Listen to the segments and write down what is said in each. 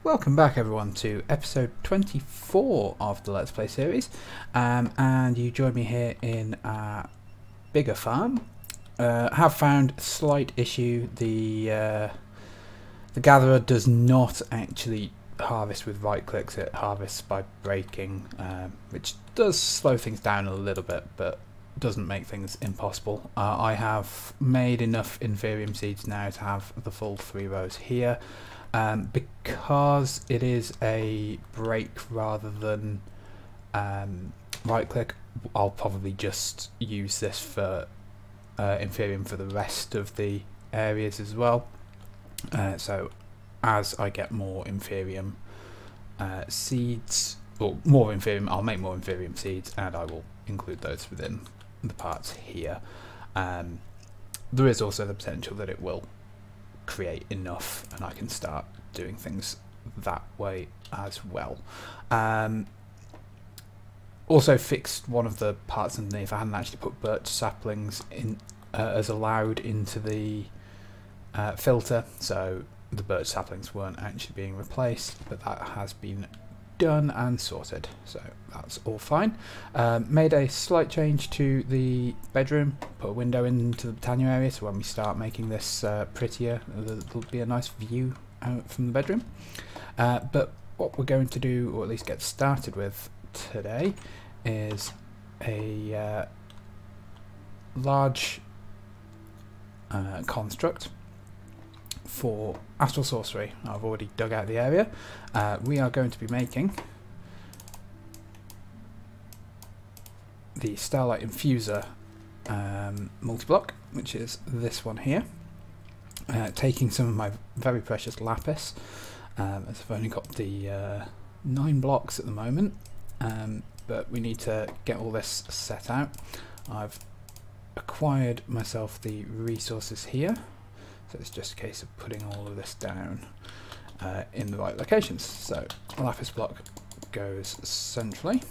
Welcome back everyone to episode 24 of the Let's Play series, and you join me here in a bigger farm. Have found a slight issue. The gatherer does not actually harvest with right clicks, it harvests by breaking, which does slow things down a little bit but doesn't make things impossible. I have made enough Inferium seeds now to have the full 3 rows here. Because it is a break rather than right click, I'll probably just use this for Inferium for the rest of the areas as well. So as I get more Inferium seeds, or more Inferium, I'll make more Inferium seeds and I will include those within the parts here. There is also the potential that it will create enough and I can start doing things that way as well. Also fixed one of the parts underneath. I hadn't actually put birch saplings in as allowed into the filter, so the birch saplings weren't actually being replaced, but that has been done and sorted, so that's all fine. Made a slight change to the bedroom, put a window into the Britannia area, so when we start making this prettier, there'll be a nice view out from the bedroom. But what we're going to do, or at least get started with today, is a large construct for Astral Sorcery. I've already dug out the area. We are going to be making the Starlight Infuser multi-block, which is this one here. Taking some of my very precious lapis, as I've only got the 9 blocks at the moment, but we need to get all this set out. I've acquired myself the resources here. So it's just a case of putting all of this down in the right locations. So lapis block goes centrally,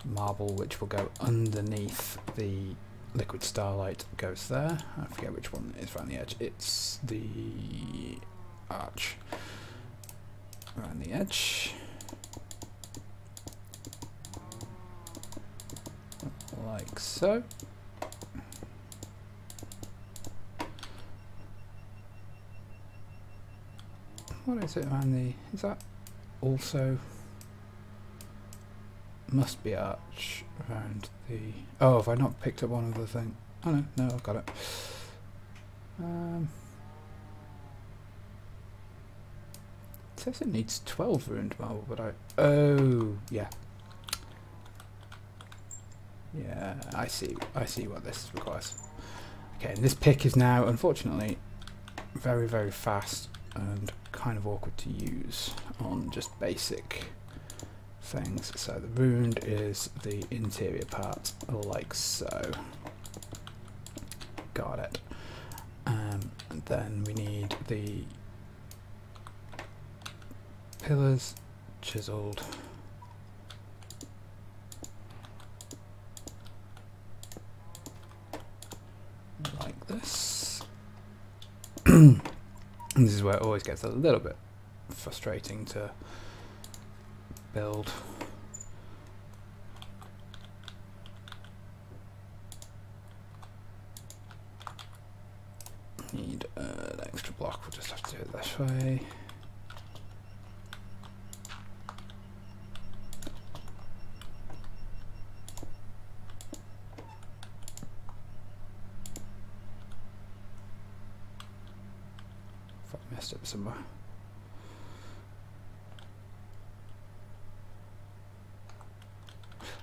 marble, which will go underneath the liquid starlight, goes there. I forget which one is around the edge. It's the arch around the edge, like so. What is it around the... is that also... must be arch around the... oh, have I not picked up one of the thing? Oh no, no, I've got it. It says it needs 12 ruined marble, but I... oh, yeah. Yeah, I see what this requires. Okay, and this pick is now, unfortunately, very, very fast and kind of awkward to use on just basic things. So the ruined is the interior part, like so. Got it. And then we need the pillars chiseled. Like this. And this is where it always gets a little bit frustrating to build. Need an extra block, we'll just have to do it this way. Messed up somewhere.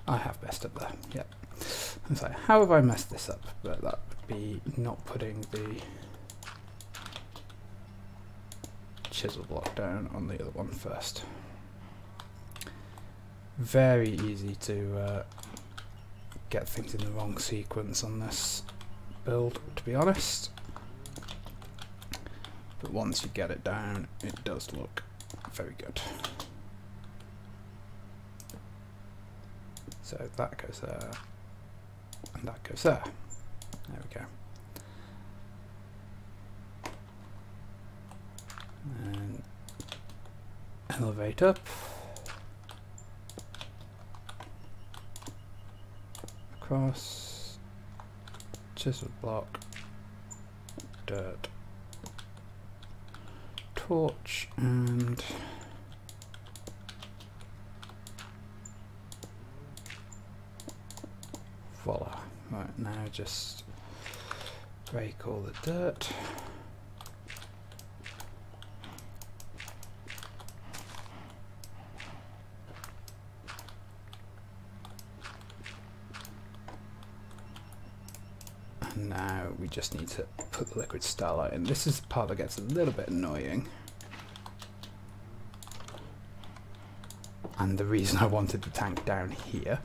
I have messed up there, yep. I was like, how have I messed this up? But that would be not putting the chisel block down on the other one first. Very easy to get things in the wrong sequence on this build, to be honest. But once you get it down, it does look very good. So that goes there, and that goes there. There we go. And elevate up, across, chisel block, dirt, torch, and voila. Right, now just break all the dirt. And now we just need to put the liquid starlight in. This is the part that gets a little bit annoying. And the reason I wanted the tank down here.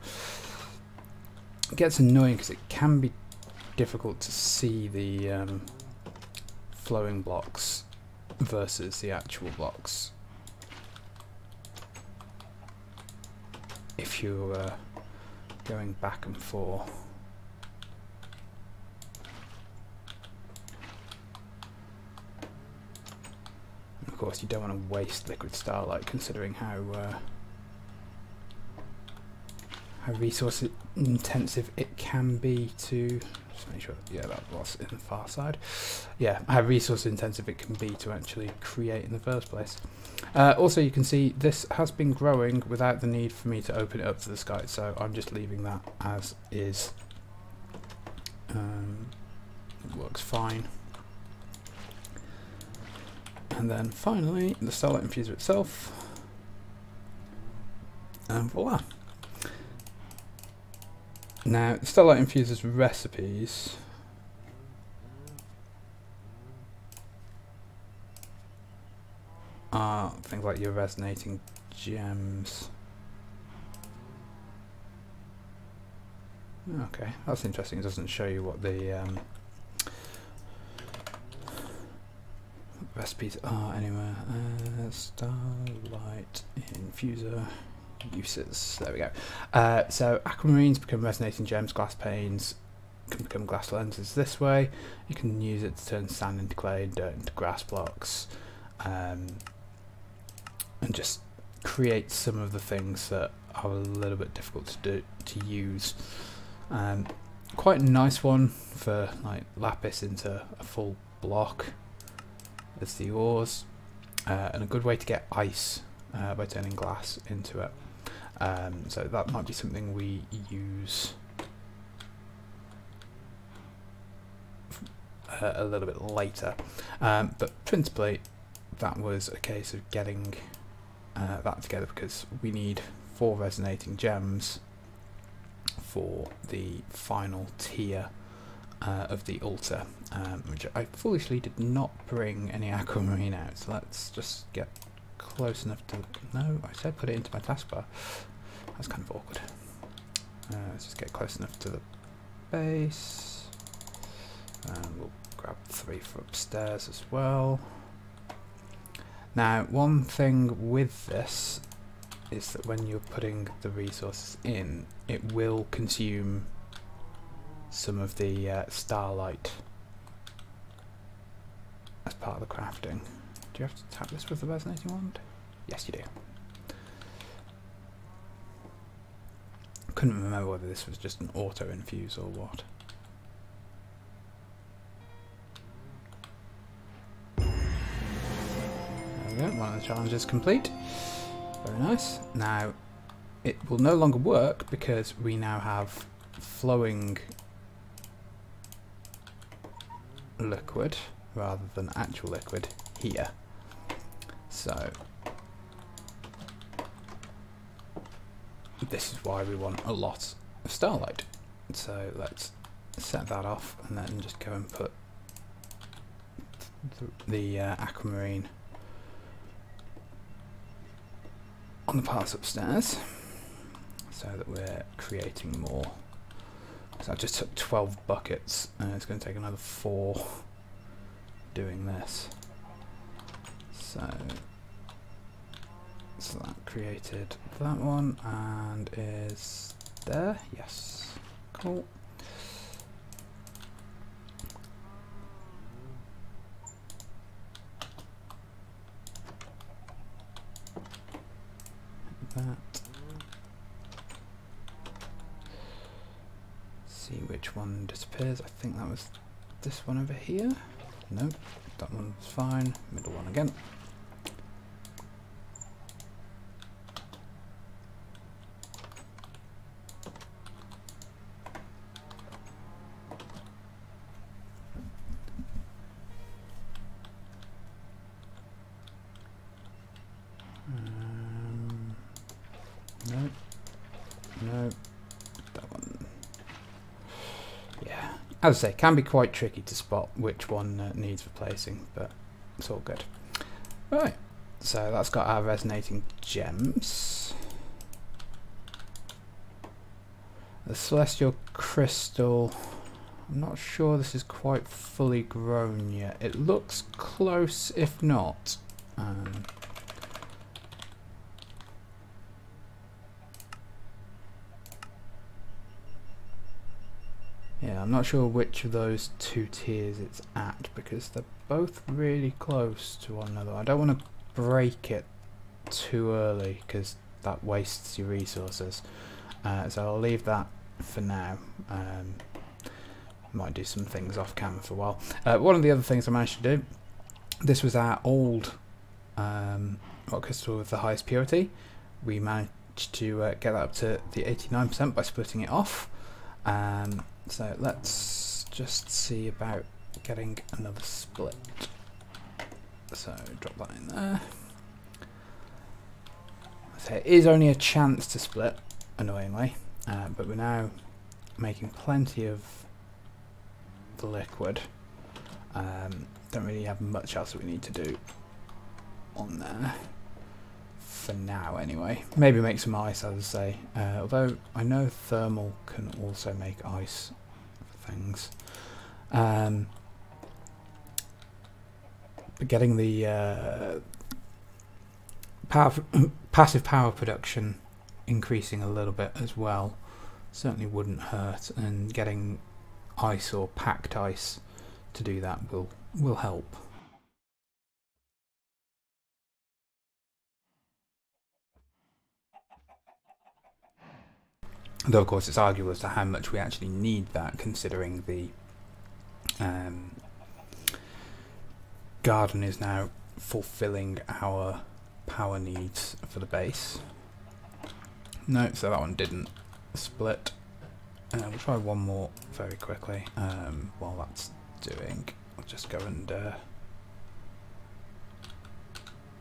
It gets annoying because it can be difficult to see the flowing blocks versus the actual blocks if you're going back and forth. And of course you don't want to waste liquid starlight considering how resource intensive it can be to just make sure, yeah, that was in the far side. Yeah, how resource intensive it can be to actually create in the first place. Also, you can see this has been growing without the need for me to open it up to the sky, so I'm just leaving that as is. It works fine. And then finally, the starlight infuser itself, and voila. Now, the Starlight Infuser's recipes are things like your resonating gems. Okay, that's interesting. It doesn't show you what the recipes are anywhere. Starlight Infuser uses. There we go. So aquamarines become resonating gems, glass panes can become glass lenses this way. You can use it to turn sand into clay, dirt into grass blocks, and just create some of the things that are a little bit difficult to use. Quite a nice one for like lapis into a full block as the ores, and a good way to get ice by turning glass into it. So that might be something we use a little bit later, but principally that was a case of getting that together because we need 4 resonating gems for the final tier of the altar, which I foolishly did not bring any aquamarine out, so let's just get close enough to... No, I said put it into my taskbar. That's kind of awkward. Let's just get close enough to the base. And we'll grab 3 for upstairs as well. Now, one thing with this is that when you're putting the resources in, it will consume some of the starlight as part of the crafting. Do you have to tap this with the resonating wand? Yes, you do. Couldn't remember whether this was just an auto infuse or what. There we go, one of the challenges complete. Very nice. Now, it will no longer work because we now have flowing liquid rather than actual liquid here. So this is why we want a lot of starlight. So let's set that off and then just go and put the aquamarine on the parts upstairs so that we're creating more. So I just took 12 buckets and it's going to take another 4 doing this. So that created that one and is there. Yes, cool. that. See which one disappears. I think that was this one over here. No, that one's fine. Middle one again. No, no, that one. Yeah, as I say, can be quite tricky to spot which one needs replacing, but it's all good. Right, so that's got our resonating gems. The celestial crystal, I'm not sure this is quite fully grown yet. It looks close, if not. Yeah, I'm not sure which of those two tiers it's at because they're both really close to one another. I don't want to break it too early because that wastes your resources. So I'll leave that for now. Might do some things off camera for a while. One of the other things I managed to do, this was our old rock crystal with the highest purity. We managed to get that up to the 89% by splitting it off. So let's just see about getting another split. So drop that in there. So it is only a chance to split, annoyingly, but we're now making plenty of the liquid. Don't really have much else that we need to do on there. For now anyway. Maybe make some ice, as I say. Although I know thermal can also make ice for things. But getting the passive power production increasing a little bit as well certainly wouldn't hurt, and getting ice or packed ice to do that will help. Though of course it's arguable as to how much we actually need that, considering the garden is now fulfilling our power needs for the base. No, so that one didn't split. We'll try one more very quickly. While that's doing, I'll just go and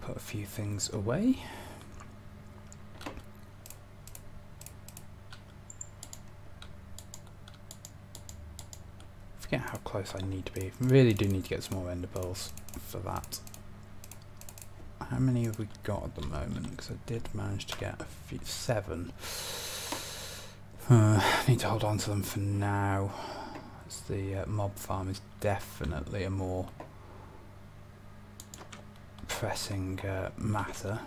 put a few things away. Forget how close I need to be. Really do need to get some more ender pearls for that. How many have we got at the moment? Because I did manage to get a few, 7. I need to hold on to them for now. As the mob farm is definitely a more pressing matter.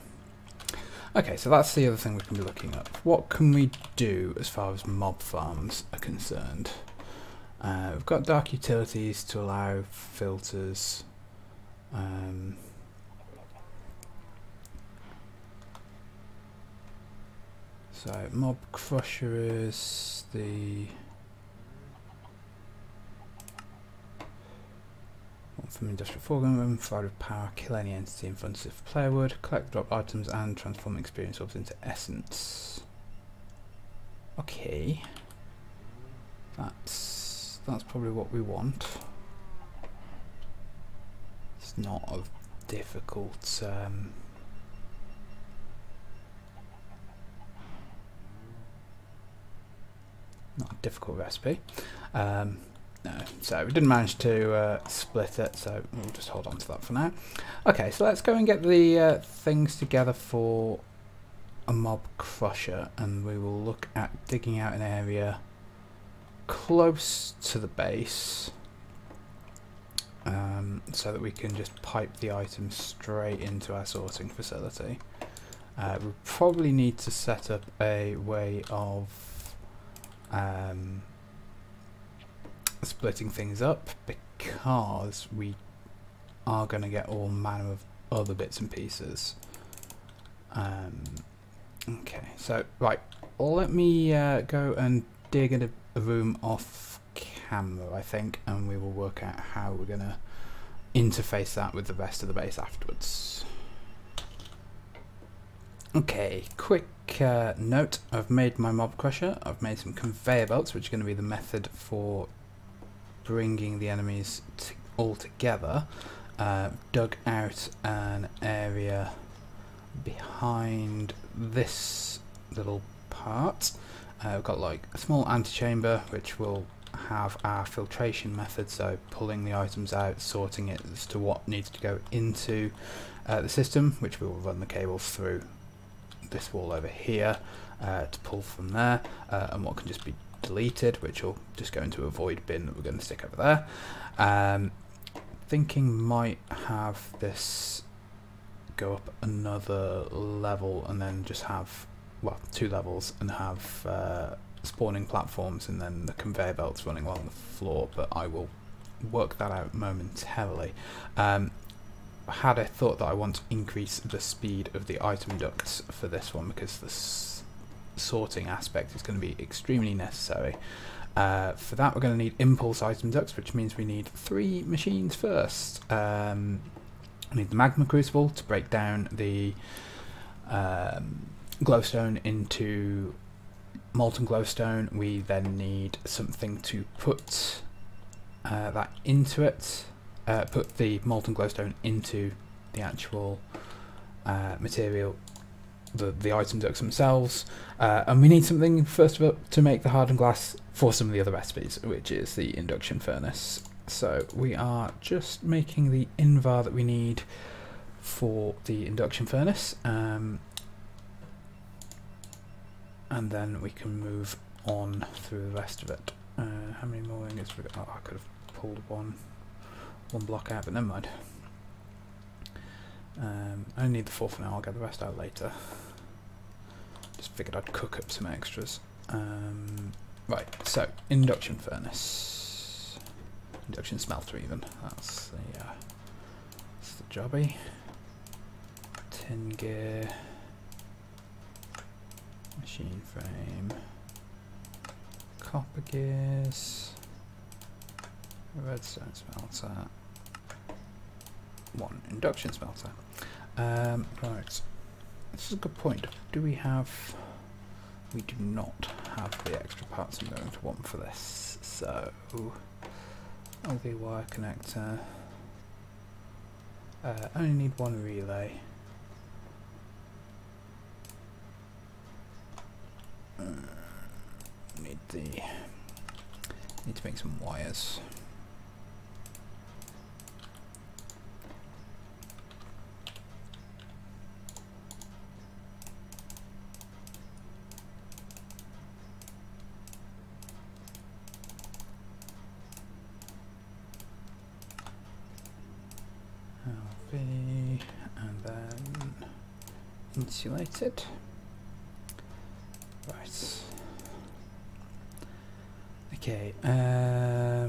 Okay, so that's the other thing we can be looking up. What can we do as far as mob farms are concerned? We've got dark utilities to allow filters. So mob crusher is the one from industrial foreground, provide with power, kill any entity in front of player would, collect drop items and transform experience orbs into essence. Okay, that's probably what we want. It's not a difficult recipe. No, so we didn't manage to split it, so we'll just hold on to that for now. Okay, so let's go and get the things together for a mob crusher, and we will look at digging out an area close to the base, so that we can just pipe the items straight into our sorting facility. We probably need to set up a way of splitting things up, because we are going to get all manner of other bits and pieces Okay, so right, let me go and dig in a room off camera, I think, and we will work out how we're going to interface that with the rest of the base afterwards. Okay, quick note, I've made my mob crusher, I've made some conveyor belts, which are going to be the method for bringing the enemies all together. Dug out an area behind this little part. We've got like a small antechamber which will have our filtration method, so pulling the items out, sorting it as to what needs to go into the system, which we will run the cables through this wall over here to pull from there, and what can just be deleted, which will just go into a void bin that we're going to stick over there. Thinking might have this go up another level and then just have, well, 2 levels, and have spawning platforms and then the conveyor belts running along the floor, but I will work that out momentarily. Had I thought that I want to increase the speed of the item ducts for this one, because the sorting aspect is going to be extremely necessary. For that we're going to need impulse item ducts, which means we need 3 machines first. We need the magma crucible to break down the glowstone into molten glowstone. We then need something to put that into it, put the molten glowstone into the actual material, the item ducts themselves, and we need something first of all to make the hardened glass for some of the other recipes, which is the induction furnace. So we are just making the invar that we need for the induction furnace, and then we can move on through the rest of it. How many more ingots have we got? Oh, I could have pulled one block out, but never mind. I only need the 4 for now, I'll get the rest out later. Just figured I'd cook up some extras. Right, so induction furnace. Induction smelter even, that's the jobby. Tin gear. Machine frame. Copper gears. Redstone smelter. 1 induction smelter. Right, this is a good point. Do we have... We do not have the extra parts I'm going to want for this, so... LV wire connector. I only need 1 relay. Need to make some wires. LV, and then insulated. Right. Okay. Yeah.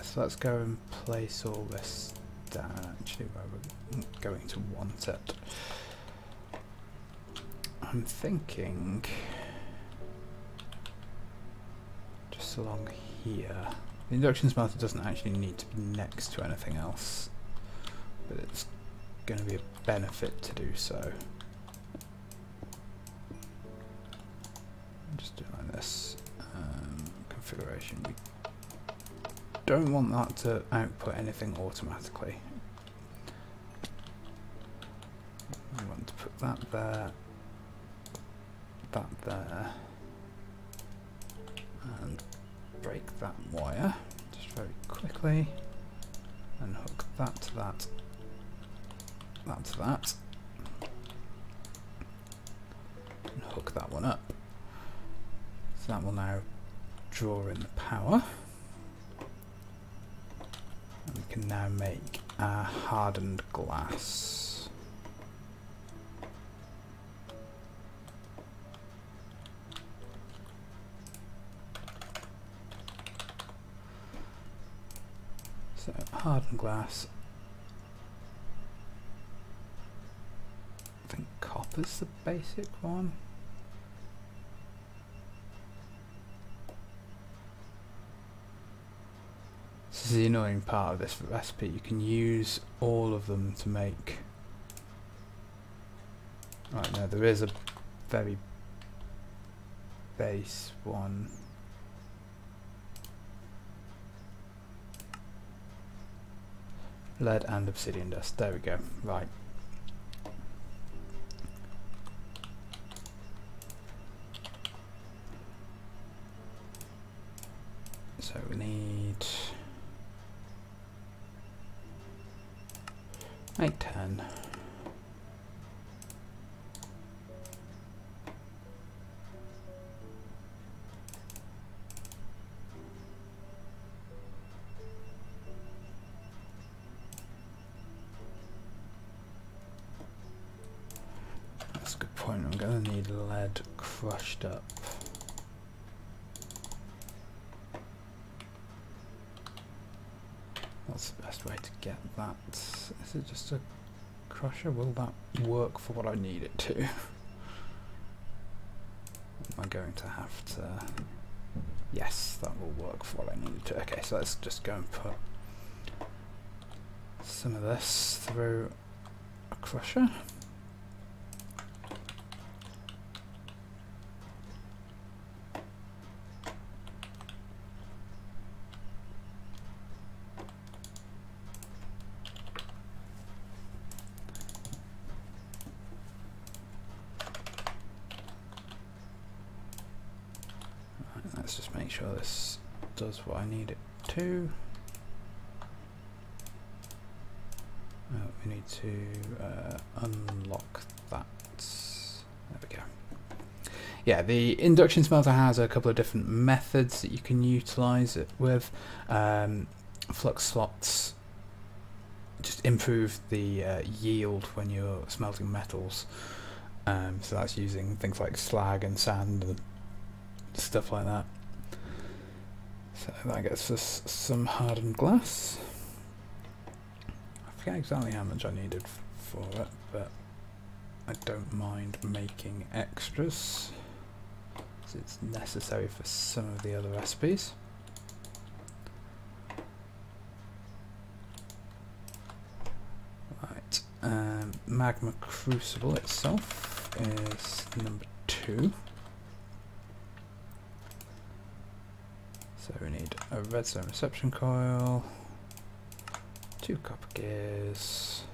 So let's go and place all this down. Actually, where we're going to want it. I'm thinking just along here. The induction smelter doesn't actually need to be next to anything else, but it's going to be a benefit to do so. Just do it like this. Configuration. We don't want that to output anything automatically. We want to put that there, that there, and break that wire just very quickly, and hook that to that, that to that, and hook that one up. So that will now draw in the power, and we can now make our hardened glass. So hardened glass, I think copper. copper's the basic one. This is the annoying part of this recipe. You can use all of them to make... Right, no, there is a very base one. Lead and obsidian dust. There we go. Right. So we need 8, 10. That's a good point. I'm going to need lead crushed up. What's the best way to get that? Is it just a crusher? Will that work for what I need it to? Am I going to have to... Yes, that will work for what I need it to. Okay, so let's just go and put some of this through a crusher. Let's just make sure this does what I need it to. We need to unlock that. There we go. Yeah, the induction smelter has a couple of different methods that you can utilize it with. Flux slots just improve the yield when you're smelting metals. So that's using things like slag and sand and stuff like that. So that gets us some hardened glass. I forget exactly how much I needed for it, but I don't mind making extras, because it's necessary for some of the other recipes. Right, magma crucible itself is number 2. So we need a redstone reception coil, 2 copper gears,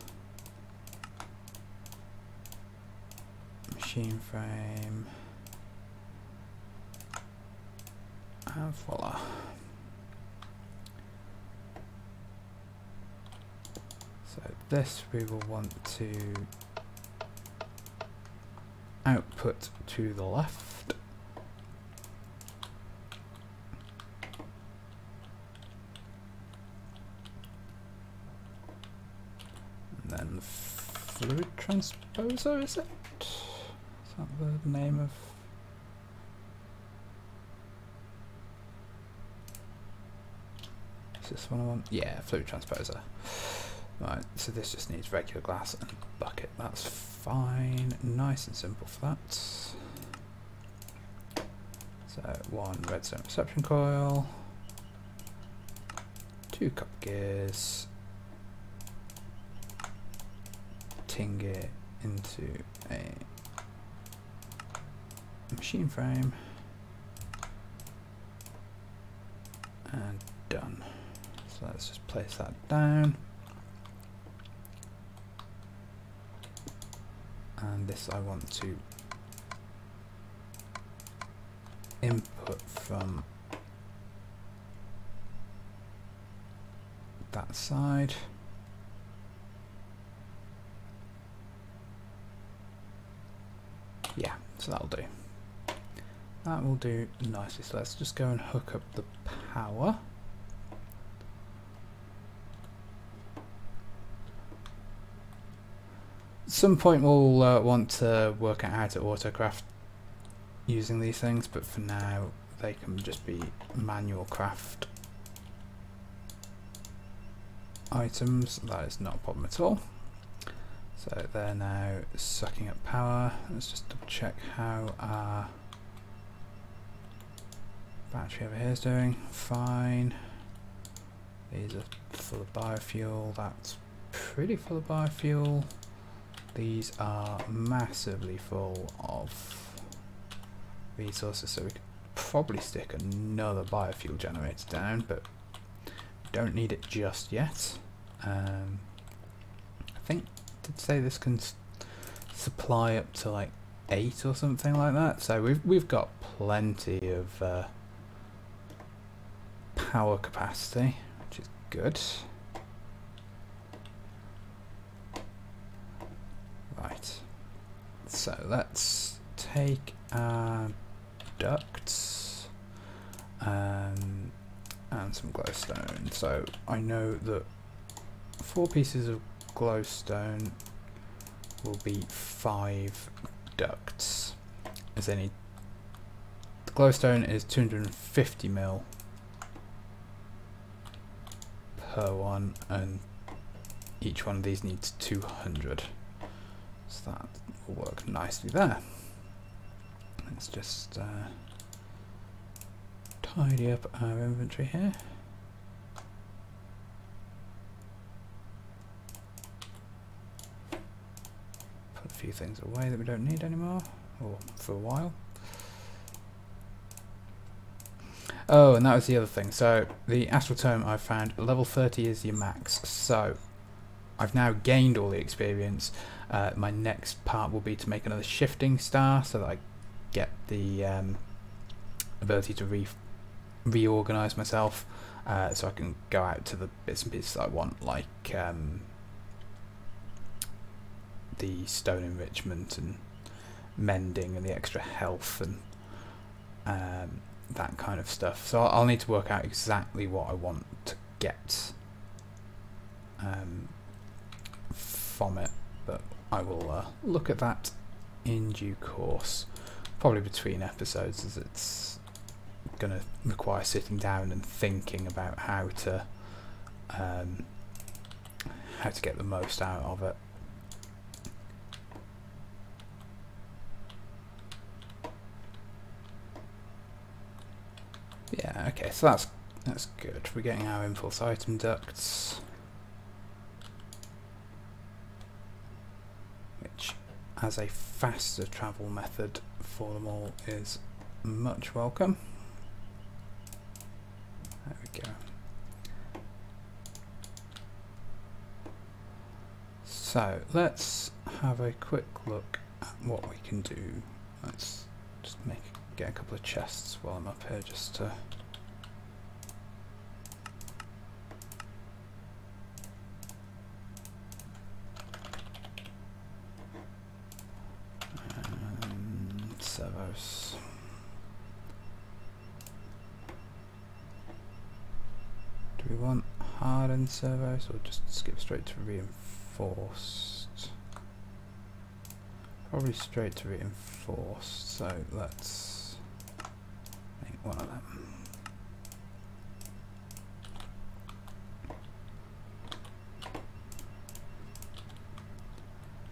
machine frame, and voila. So this we will want to output to the left. Then fluid transposer, is it? Is that the name of... Is this one I want? Yeah, fluid transposer. Right, so this just needs regular glass and a bucket. That's fine. Nice and simple for that. So 1 redstone reception coil, 2 copper gears, ting it into a machine frame, and done. So let's just place that down, and this I want to input from that side. Yeah, so that'll do. That will do nicely. So let's just go and hook up the power. At some point we'll want to work out how to autocraft using these things, but for now they can just be manual craft items. That is not a problem at all. So they're now sucking up power. Let's just double check how our battery over here is doing. Fine. These are full of biofuel. That's pretty full of biofuel. These are massively full of resources, so we could probably stick another biofuel generator down, but don't need it just yet. I think did say this can supply up to like 8 or something like that, so we've got plenty of power capacity, which is good. Right, so let's take our ducts and some glowstone. So I know that 4 pieces of glowstone will be 5 ducts, as any the glowstone is 250 mil per one, and each one of these needs 200, so that will work nicely there. Let's just tidy up our inventory here. Put a few things away that we don't need anymore, or for a while. Oh, and that was the other thing. So the Astral Tome I found, level 30 is your max. So I've now gained all the experience. My next part will be to make another shifting star so that I get the ability to reorganize myself, so I can go out to the bits and pieces I want, like the stone enrichment and mending and the extra health and that kind of stuff. So I'll need to work out exactly what I want to get from it, but I will look at that in due course, probably between episodes, as it's going to require sitting down and thinking about how to get the most out of it. Yeah, okay, so that's good. We're getting our impulse item ducts, which as a faster travel method for them all is much welcome. There we go. So let's have a quick look at what we can do. Let's just get a couple of chests while I'm up here, just to servos. Do we want hardened servos or just skip straight to reinforced? Probably straight to reinforced, so let's make one of them.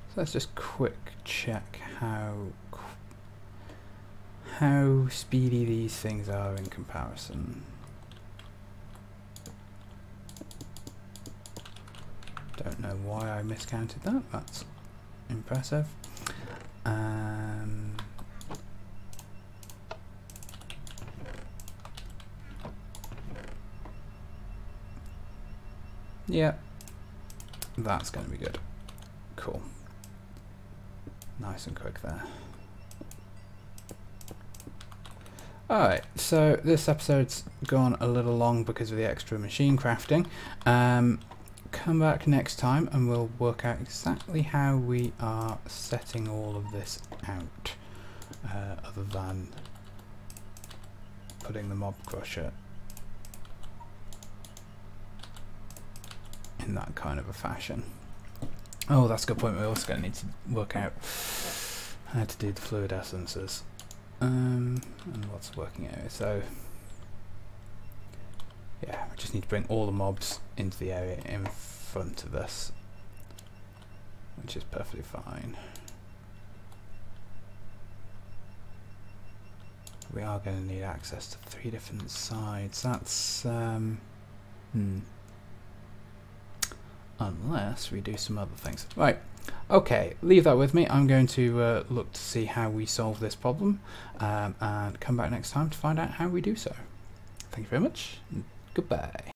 So let's just quick check how speedy these things are in comparison. Don't know why I miscounted that. That's impressive. Yeah, that's going to be good. Cool. Nice and quick there. Alright, so this episode's gone a little long because of the extra machine crafting. Come back next time and we'll work out exactly how we are setting all of this out, other than putting the mob crusher in that kind of a fashion. Oh, that's a good point. We're also going to need to work out how to do the fluid essences and what's working area. So yeah, we just need to bring all the mobs into the area in front of us. which is perfectly fine. We are going to need access to 3 different sides. That's unless we do some other things. Right, okay, leave that with me. I'm going to look to see how we solve this problem and come back next time to find out how we do so. Thank you very much, and goodbye.